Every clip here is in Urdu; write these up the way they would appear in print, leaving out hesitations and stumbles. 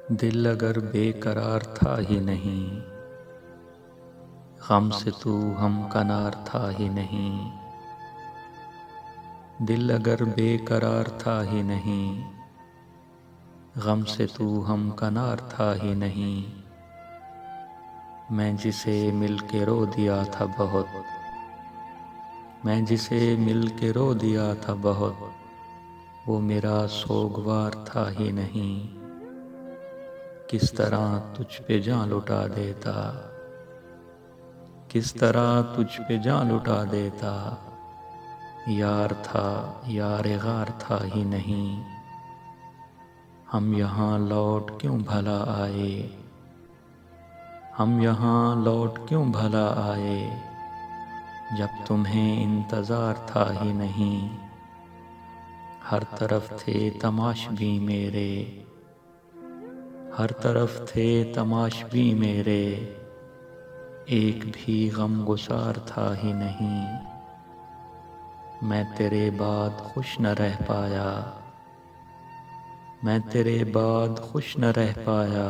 دل اگر بے قرار تھا ہی نہیں، غم سے تو ہم کنار تھا ہی نہیں۔ دل اگر بے قرار تھا ہی نہیں، غم سے تو ہم کنار تھا ہی نہیں۔ میں جسے مل کے رو دیا تھا بہت، میں جسے مل کے رو دیا تھا بہت، وہ میرا سوگوار تھا ہی نہیں۔ کس طرح تجھ پہ جان لٹا دیتا، کس طرح تجھ پہ جان لٹا دیتا، یار تھا یار غار تھا ہی نہیں۔ ہم یہاں لوٹ کیوں بھلا آئے، ہم یہاں لوٹ کیوں بھلا آئے، جب تمہیں انتظار تھا ہی نہیں۔ ہر طرف تھے تماشبیں میرے، ہر طرف تھے تماشبیں میرے، ایک بھی غم گسار تھا ہی نہیں۔ میں تیرے بعد خوش نہ رہ پایا، میں تیرے بعد خوش نہ رہ پایا،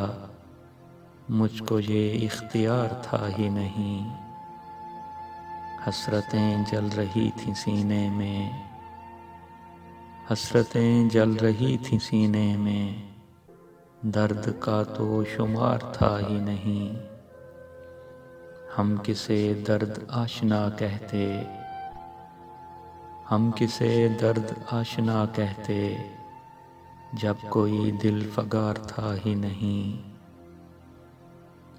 مجھ کو یہ اختیار تھا ہی نہیں۔ حسرتیں جل رہی تھیں سینے میں، حسرتیں جل رہی تھیں سینے میں، درد کا تو شمار تھا ہی نہیں۔ ہم کسے درد آشنا کہتے، ہم کسے درد آشنا کہتے، جب کوئی دل فگار تھا ہی نہیں۔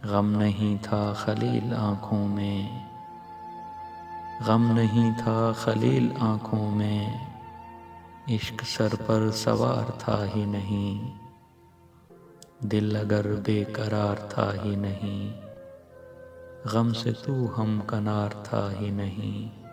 غم نہیں تھا خلیل آنکھوں میں، غم نہیں تھا خلیل آنکھوں میں، عشق سر پر سوار تھا ہی نہیں۔ دل اگر بے قرار تھا ہی نہیں، غم سے تو ہم کنار تھا ہی نہیں۔